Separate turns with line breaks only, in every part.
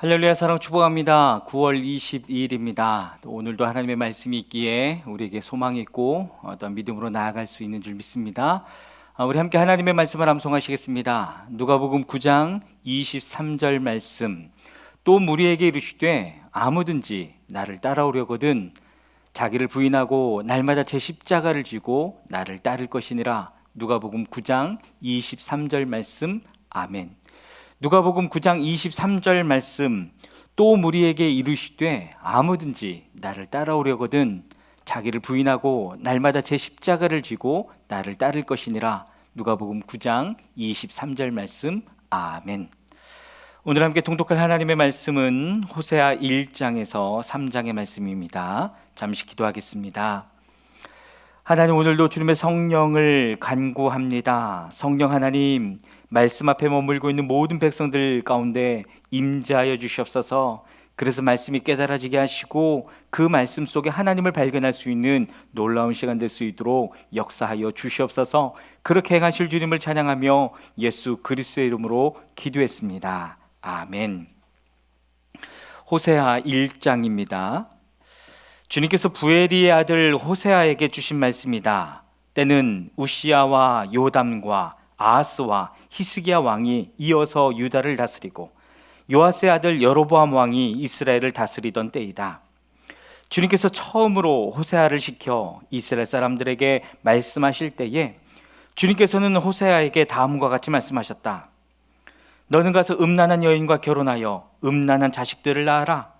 할렐루야, 사랑 축복합니다. 9월 22일입니다. 오늘도 하나님의 말씀이 있기에 우리에게 소망이 있고 어떤 믿음으로 나아갈 수 있는 줄 믿습니다. 우리 함께 하나님의 말씀을 암송하시겠습니다. 누가복음 9장 23절 말씀. 또 무리에게 이르시되 아무든지 나를 따라오려거든 자기를 부인하고 날마다 제 십자가를 지고 나를 따를 것이니라. 누가복음 9장 23절 말씀. 아멘. 누가복음 9장 23절 말씀. 또 무리에게 이르시되 아무든지 나를 따라오려거든 자기를 부인하고 날마다 제 십자가를 지고 나를 따를 것이니라. 누가복음 9장 23절 말씀. 아멘. 오늘 함께 통독할 하나님의 말씀은 호세아 1장에서 3장의 말씀입니다. 잠시 기도하겠습니다. 하나님, 오늘도 주님의 성령을 간구합니다. 성령 하나님, 말씀 앞에 머물고 있는 모든 백성들 가운데 임재하여 주시옵소서. 그래서 말씀이 깨달아지게 하시고 그 말씀 속에 하나님을 발견할 수 있는 놀라운 시간 될 수 있도록 역사하여 주시옵소서. 그렇게 행하실 주님을 찬양하며 예수 그리스도의 이름으로 기도했습니다. 아멘. 호세아 1장입니다. 주님께서 부에리의 아들 호세아에게 주신 말씀이다. 때는 우시야와 요담과 아하스와 히스기야 왕이 이어서 유다를 다스리고 요아스의 아들 여로보암 왕이 이스라엘을 다스리던 때이다. 주님께서 처음으로 호세아를 시켜 이스라엘 사람들에게 말씀하실 때에 주님께서는 호세아에게 다음과 같이 말씀하셨다. 너는 가서 음란한 여인과 결혼하여 음란한 자식들을 낳아라.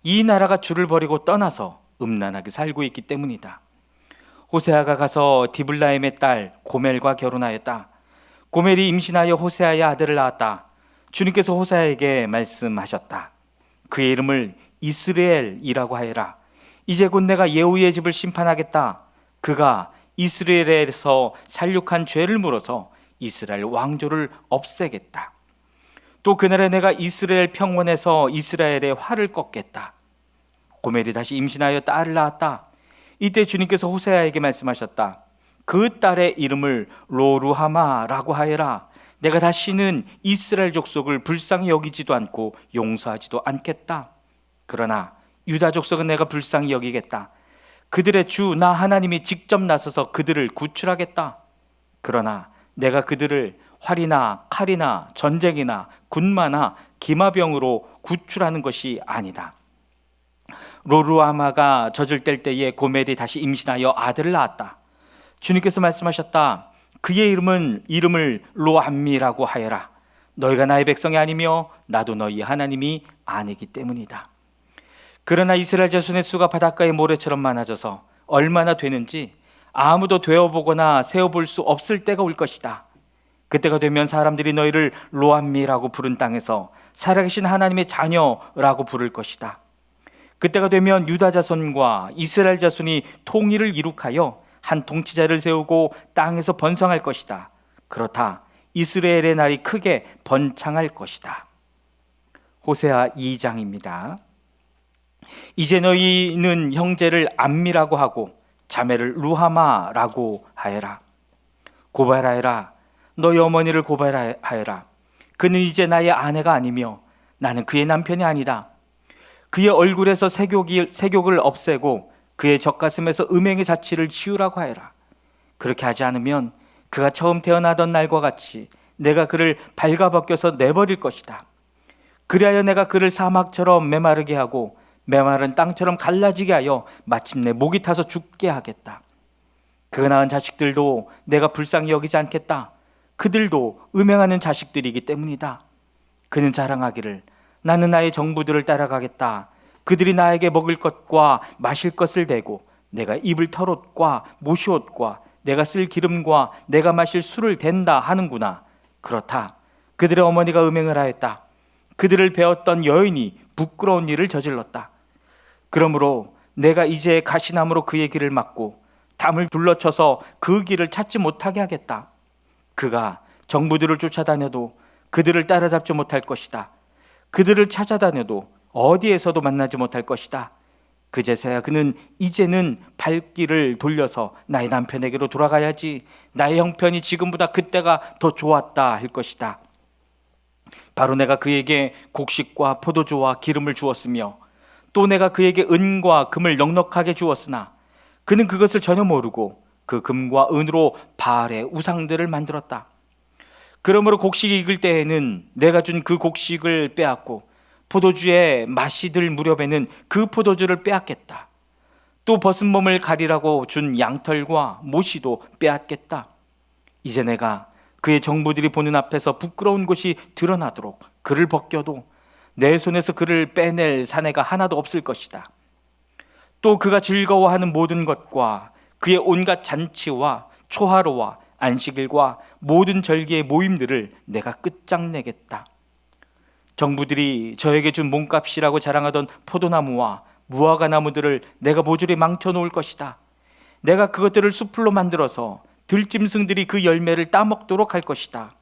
이 나라가 주를 버리고 떠나서 음란하게 살고 있기 때문이다. 호세아가 가서 디블라임의 딸 고멜과 결혼하였다. 고멜이 임신하여 호세아의 아들을 낳았다. 주님께서 호세아에게 말씀하셨다. 그의 이름을 이스라엘이라고 하여라. 이제 곧 내가 예후의 집을 심판하겠다. 그가 이스라엘에서 살육한 죄를 물어서 이스라엘 왕조를 없애겠다. 또 그날에 내가 이스라엘 평원에서 이스라엘의 활을 꺾겠다. 고멜이 다시 임신하여 딸을 낳았다. 이때 주님께서 호세아에게 말씀하셨다. 그 딸의 이름을 로루하마라고 하여라. 내가 다시는 이스라엘 족속을 불쌍히 여기지도 않고 용서하지도 않겠다. 그러나 유다 족속은 내가 불쌍히 여기겠다. 그들의 주 나 하나님이 직접 나서서 그들을 구출하겠다. 그러나 내가 그들을 활이나 칼이나 전쟁이나 군마나 기마병으로 구출하는 것이 아니다. 로루아마가 젖을 뗄 때에 고멜이 다시 임신하여 아들을 낳았다. 주님께서 말씀하셨다. 그의 이름을 로암미라고 하여라. 너희가 나의 백성이 아니며 나도 너희 하나님이 아니기 때문이다. 그러나 이스라엘 자손의 수가 바닷가의 모래처럼 많아져서 얼마나 되는지 아무도 되어보거나 세어볼 수 없을 때가 올 것이다. 그때가 되면 사람들이 너희를 로암미라고 부른 땅에서 살아계신 하나님의 자녀라고 부를 것이다. 그때가 되면 유다 자손과 이스라엘 자손이 통일을 이룩하여 한 통치자를 세우고 땅에서 번성할 것이다. 그렇다. 이스라엘의 날이 크게 번창할 것이다. 호세아 2장입니다. 이제 너희는 형제를 암미라고 하고 자매를 루하마라고 하여라. 고발하여라. 너희 어머니를 고발하여라. 그는 이제 나의 아내가 아니며 나는 그의 남편이 아니다. 그의 얼굴에서 색욕을 없애고 그의 젖가슴에서 음행의 자취를 지우라고 하여라. 그렇게 하지 않으면 그가 처음 태어나던 날과 같이 내가 그를 발가벗겨서 내버릴 것이다. 그리하여 내가 그를 사막처럼 메마르게 하고 메마른 땅처럼 갈라지게 하여 마침내 목이 타서 죽게 하겠다. 그가 낳은 자식들도 내가 불쌍히 여기지 않겠다. 그들도 음행하는 자식들이기 때문이다. 그는 자랑하기를 나는 나의 정부들을 따라가겠다. 그들이 나에게 먹을 것과 마실 것을 대고 내가 입을 털옷과 모시옷과 내가 쓸 기름과 내가 마실 술을 댄다 하는구나. 그렇다. 그들의 어머니가 음행을 하였다. 그들을 배웠던 여인이 부끄러운 일을 저질렀다. 그러므로 내가 이제 가시나무로 그의 길을 막고 담을 둘러쳐서 그 길을 찾지 못하게 하겠다. 그가 정부들을 쫓아다녀도 그들을 따라잡지 못할 것이다. 그들을 찾아다녀도 어디에서도 만나지 못할 것이다. 그제서야 그는 이제는 발길을 돌려서 나의 남편에게로 돌아가야지. 나의 형편이 지금보다 그때가 더 좋았다 할 것이다. 바로 내가 그에게 곡식과 포도주와 기름을 주었으며 또 내가 그에게 은과 금을 넉넉하게 주었으나 그는 그것을 전혀 모르고 그 금과 은으로 바알의 우상들을 만들었다. 그러므로 곡식이 익을 때에는 내가 준 그 곡식을 빼앗고 포도주에 맛이 들 무렵에는 그 포도주를 빼앗겠다. 또 벗은 몸을 가리라고 준 양털과 모시도 빼앗겠다. 이제 내가 그의 정부들이 보는 앞에서 부끄러운 것이 드러나도록 그를 벗겨도 내 손에서 그를 빼낼 사내가 하나도 없을 것이다. 또 그가 즐거워하는 모든 것과 그의 온갖 잔치와 초하루와 안식일과 모든 절기의 모임들을 내가 끝장내겠다. 정부들이 저에게 준 몸값이라고 자랑하던 포도나무와 무화과 나무들을 내가 모조리 망쳐놓을 것이다. 내가 그것들을 숲풀로 만들어서 들짐승들이 그 열매를 따먹도록 할 것이다.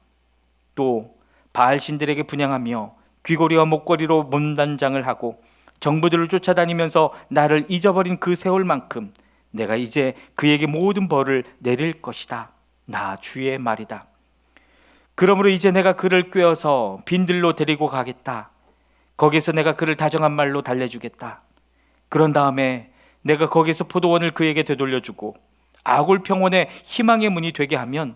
또 바알 신들에게 분향하며 귀고리와 목걸이로 몸단장을 하고 정부들을 쫓아다니면서 나를 잊어버린 그 세월만큼 내가 이제 그에게 모든 벌을 내릴 것이다. 나 주의 말이다. 그러므로 이제 내가 그를 꿰어서 빈들로 데리고 가겠다. 거기서 내가 그를 다정한 말로 달래주겠다. 그런 다음에 내가 거기서 포도원을 그에게 되돌려주고 아골 평원의 희망의 문이 되게 하면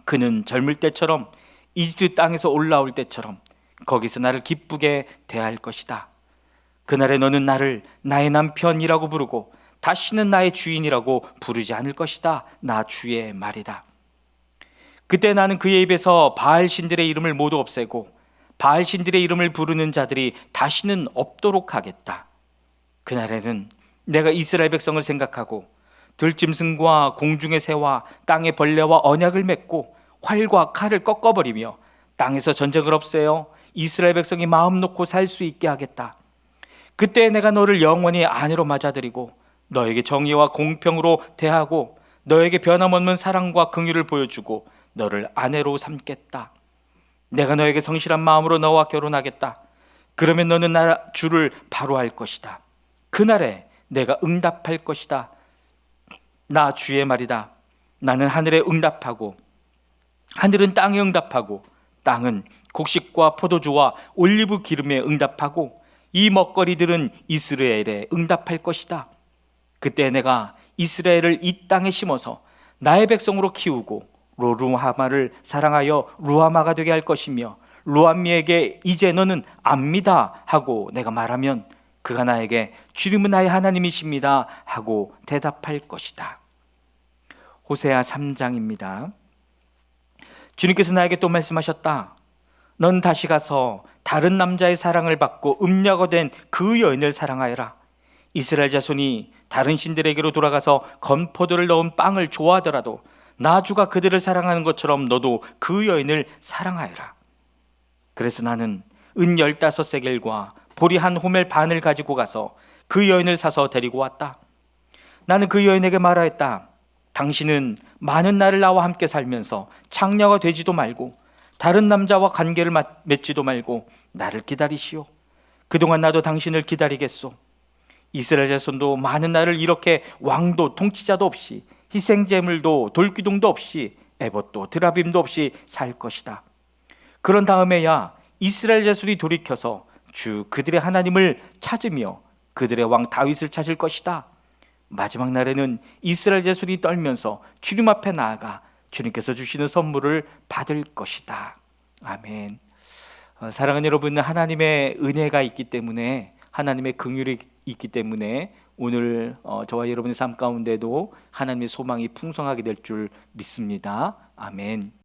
그는 젊을 때처럼 이집트 땅에서 올라올 때처럼 거기서 나를 기쁘게 대할 것이다. 그날에 너는 나를 나의 남편이라고 부르고 다시는 나의 주인이라고 부르지 않을 것이다. 나 주의 말이다. 그때 나는 그의 입에서 바알 신들의 이름을 모두 없애고 바알 신들의 이름을 부르는 자들이 다시는 없도록 하겠다. 그날에는 내가 이스라엘 백성을 생각하고 들짐승과 공중의 새와 땅의 벌레와 언약을 맺고 활과 칼을 꺾어버리며 땅에서 전쟁을 없애어 이스라엘 백성이 마음 놓고 살 수 있게 하겠다. 그때 내가 너를 영원히 아내로 맞아들이고 너에게 정의와 공평으로 대하고 너에게 변함없는 사랑과 긍휼을 보여주고 너를 아내로 삼겠다. 내가 너에게 성실한 마음으로 너와 결혼하겠다. 그러면 너는 나 주를 바로 할 것이다. 그날에 내가 응답할 것이다. 나 주의 말이다. 나는 하늘에 응답하고 하늘은 땅에 응답하고 땅은 곡식과 포도주와 올리브 기름에 응답하고 이 먹거리들은 이스라엘에 응답할 것이다. 그때 내가 이스라엘을 이 땅에 심어서 나의 백성으로 키우고 로루하마를 사랑하여 루하마가 되게 할 것이며 루암미에게 이제 너는 압니다 하고 내가 말하면 그가 나에게 주님은 나의 하나님이십니다 하고 대답할 것이다. 호세아 3장입니다. 주님께서 나에게 또 말씀하셨다. 넌 다시 가서 다른 남자의 사랑을 받고 음녀가 된 그 여인을 사랑하여라. 이스라엘 자손이 다른 신들에게로 돌아가서 건포도를 넣은 빵을 좋아하더라도 나 주가 그들을 사랑하는 것처럼 너도 그 여인을 사랑하여라. 그래서 나는 은 15세겔과 보리 한 호멜 반을 가지고 가서 그 여인을 사서 데리고 왔다. 나는 그 여인에게 말하였다. 당신은 많은 날을 나와 함께 살면서 창녀가 되지도 말고 다른 남자와 관계를 맺지도 말고 나를 기다리시오. 그동안 나도 당신을 기다리겠소. 이스라엘 자손도 많은 날을 이렇게 왕도 통치자도 없이 희생제물도 돌기둥도 없이 에봇도 드라빔도 없이 살 것이다. 그런 다음에야 이스라엘 자손이 돌이켜서 주 그들의 하나님을 찾으며 그들의 왕 다윗을 찾을 것이다. 마지막 날에는 이스라엘 자손이 떨면서 주님 앞에 나아가 주님께서 주시는 선물을 받을 것이다. 아멘. 사랑하는 여러분, 하나님의 은혜가 있기 때문에 하나님의 긍휼이 있기 때문에 오늘 저와 여러분의 삶 가운데도 하나님의 소망이 풍성하게 될 줄 믿습니다. 아멘.